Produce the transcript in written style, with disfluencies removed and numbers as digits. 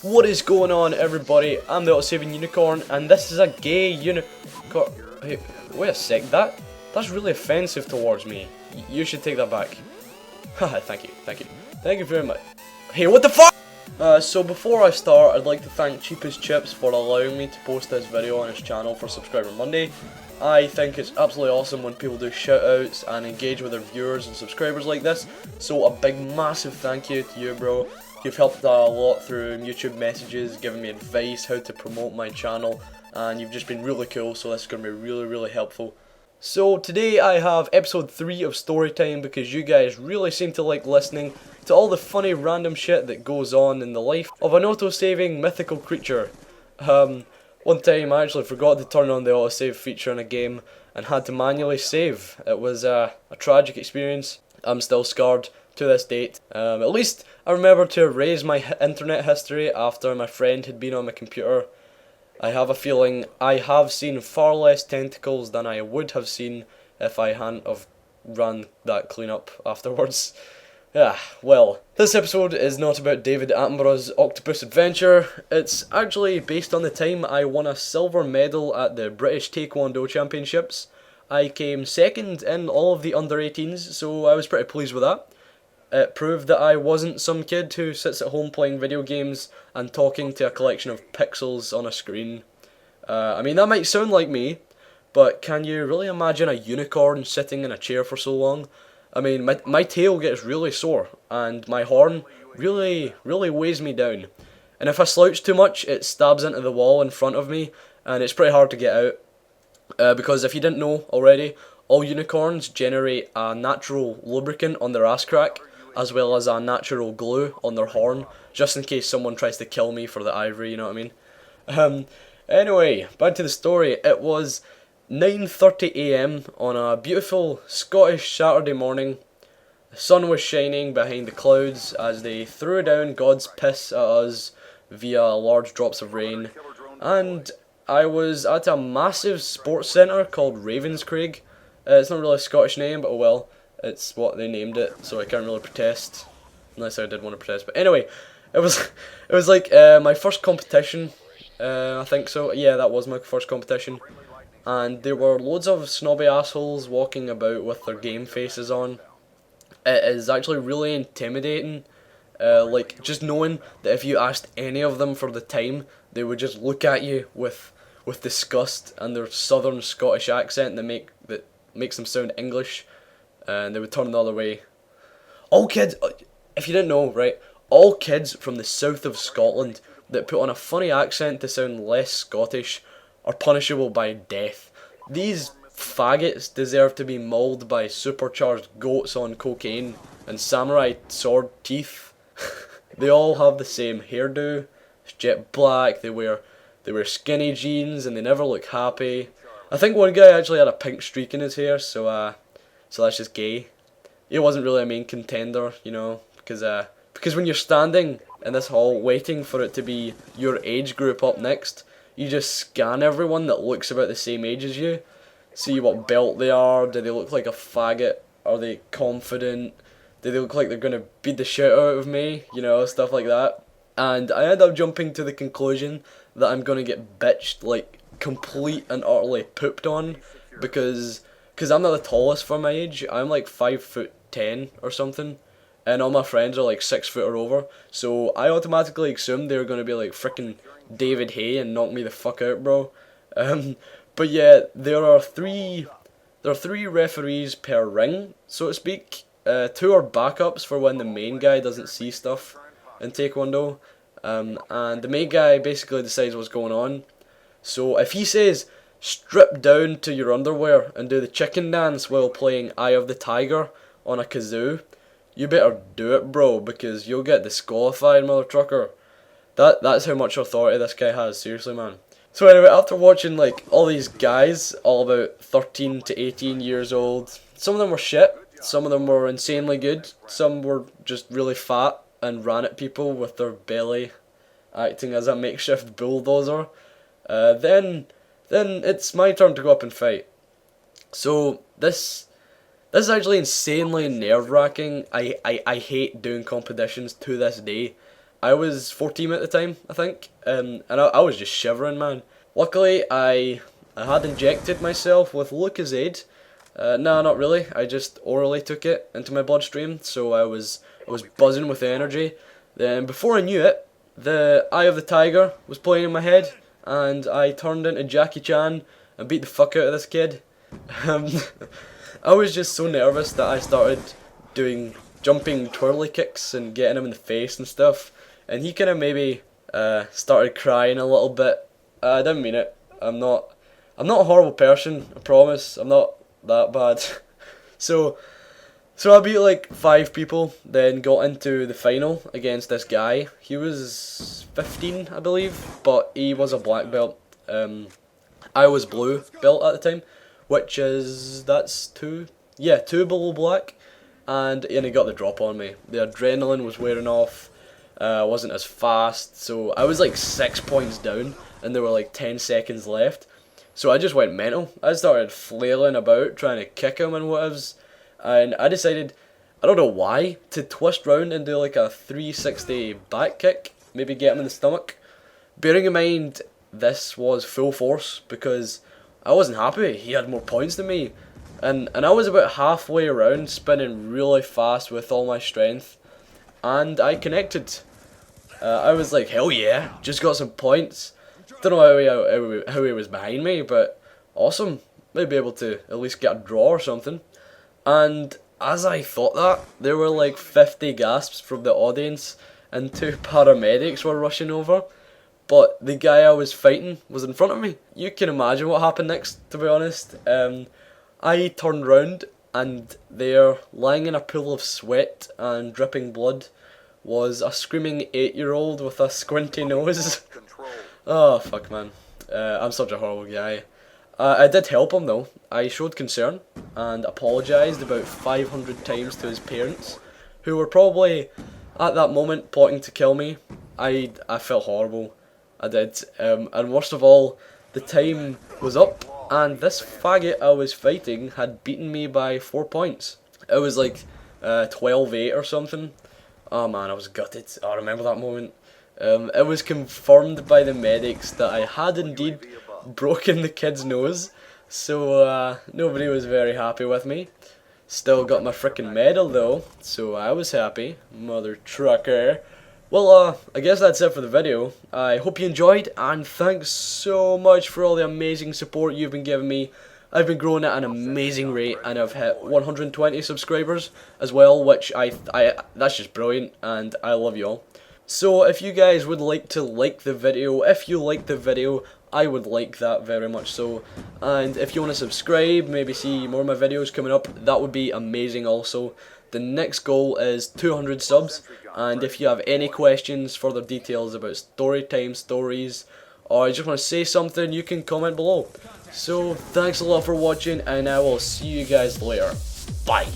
What is going on, everybody? I'm the AutosavingUnicorn, and this is a gay unicorn. Hey, wait a sec, that's really offensive towards me. You should take that back. Haha, thank you very much. Hey, what the fuck? So before I start, I'd like to thank Cheapest Chips for allowing me to post this video on his channel for Subscriber Monday. I think it's absolutely awesome when people do shoutouts and engage with their viewers and subscribers like this. So a big massive thank you to you, bro. You've helped out a lot through YouTube messages, giving me advice how to promote my channel, and you've just been really cool, so this is going to be really helpful. So today I have episode 3 of Storytime because you guys really seem to like listening to all the funny random shit that goes on in the life of an auto-saving mythical creature. One time I actually forgot to turn on the autosave feature in a game and had to manually save. It was a tragic experience. I'm still scarred to this date. At least I remember to erase my internet history after my friend had been on my computer. I have a feeling I have seen far less tentacles than I would have seen if I hadn't have run that cleanup afterwards. Yeah, well, this episode is not about David Attenborough's octopus adventure. It's actually based on the time I won a silver medal at the British Taekwondo Championships. I came second in all of the under-18s, so I was pretty pleased with that. It proved that I wasn't some kid who sits at home playing video games and talking to a collection of pixels on a screen. I mean, that might sound like me, but can you really imagine a unicorn sitting in a chair for so long? I mean, my tail gets really sore, and my horn really weighs me down. And if I slouch too much, it stabs into the wall in front of me, and it's pretty hard to get out. Because if you didn't know already, all unicorns generate a natural lubricant on their ass crack, as well as a natural glue on their horn, just in case someone tries to kill me for the ivory, you know what I mean? Anyway, back to the story. It was 9:30 AM on a beautiful Scottish Saturday morning. The sun was shining behind the clouds as they threw down God's piss at us via large drops of rain, and I was at a massive sports centre called Ravenscraig. It's not really a Scottish name, but oh well, it's what they named it, so I can't really protest, unless I did want to protest. But anyway, it was like my first competition, I think so. Yeah, that was my first competition. And there were loads of snobby assholes walking about with their game faces on. It is actually really intimidating, like just knowing that if you asked any of them for the time, they would just look at you with disgust and their southern Scottish accent that makes them sound English, and they would turn the other way. All kids, if you didn't know, right, all kids from the south of Scotland that put on a funny accent to sound less Scottish are punishable by death. These faggots deserve to be mauled by supercharged goats on cocaine and samurai sword teeth. They all have the same hairdo. It's jet black. They wear skinny jeans and they never look happy. I think one guy actually had a pink streak in his hair, so that's just gay. He wasn't really a main contender, you know, because when you're standing in this hall waiting for it to be your age group up next, you just scan everyone that looks about the same age as you, see what belt they are, do they look like a faggot, are they confident, do they look like they're going to beat the shit out of me, you know, stuff like that. And I end up jumping to the conclusion that I'm going to get bitched, like, complete and utterly pooped on, because I'm not the tallest for my age. I'm like 5'10" or something, and all my friends are like 6 foot or over, so I automatically assumed they were going to be like frickin' David Hay and knock me the fuck out, bro. But yeah, there are three referees per ring, so to speak. 2 are backups for when the main guy doesn't see stuff in Taekwondo, and the main guy basically decides what's going on. So if he says, strip down to your underwear and do the chicken dance while playing Eye of the Tiger on a kazoo, you better do it, bro, because you'll get disqualified, mother trucker. That's how much authority this guy has, seriously, man. So anyway, after watching like all these guys, all about 13 to 18 years old, some of them were shit, some of them were insanely good, some were just really fat and ran at people with their belly acting as a makeshift bulldozer. Then it's my turn to go up and fight. So this is actually insanely nerve-wracking. I hate doing competitions to this day. I was 14 at the time, I think, and I was just shivering, man. Luckily, I had injected myself with Lucozade. No, not really. I just orally took it into my bloodstream, so I was buzzing with energy. Then before I knew it, the Eye of the Tiger was playing in my head, and I turned into Jackie Chan and beat the fuck out of this kid. Um, I was just so nervous that I started doing jumping twirly kicks and getting him in the face and stuff, and he kind of maybe started crying a little bit. I didn't mean it. I'm not a horrible person, I promise. I'm not that bad. So I beat like 5 people, then got into the final against this guy. He was 15, I believe, but he was a black belt. I was blue belt at the time, which is, that's 2 below black, and he got the drop on me. The adrenaline was wearing off. I wasn't as fast, so I was like 6 points down, and there were like 10 seconds left. So I just went mental. I started flailing about, trying to kick him and whatevs, and I decided, I don't know why, to twist round and do like a 360 back kick, maybe get him in the stomach. Bearing in mind, this was full force, because I wasn't happy. He had more points than me, and I was about halfway around, spinning really fast with all my strength, and I connected. I was like, hell yeah, just got some points. Don't know how he was behind me, but awesome. Maybe able to at least get a draw or something. And as I thought that, there were like 50 gasps from the audience, and 2 paramedics were rushing over. But the guy I was fighting was in front of me. You can imagine what happened next, to be honest. I turned round, and there, lying in a pool of sweat and dripping blood, was a screaming 8-year-old with a squinty nose. Oh, fuck, man. I'm such a horrible guy. I did help him, though. I showed concern and apologised about 500 times to his parents, who were probably, at that moment, plotting to kill me. I felt horrible. I did. And worst of all, the time was up, and this faggot I was fighting had beaten me by 4 points. It was like 12-8 or something. Oh, man, I was gutted. I remember that moment. It was confirmed by the medics that I had indeed broken the kid's nose, so nobody was very happy with me. Still got my frickin' medal though, so I was happy. Mother trucker. Well, I guess that's it for the video. I hope you enjoyed, and thanks so much for all the amazing support you've been giving me. I've been growing at an amazing rate, and I've hit 120 subscribers as well, which that's just brilliant, and I love you all. So if you guys would like to like the video, if you like the video, I would like that very much so. And if you want to subscribe, maybe see more of my videos coming up, that would be amazing also. The next goal is 200 subs, and if you have any questions, further details about story time stories, or you just want to say something, you can comment below. So thanks a lot for watching, and I will see you guys later. Bye.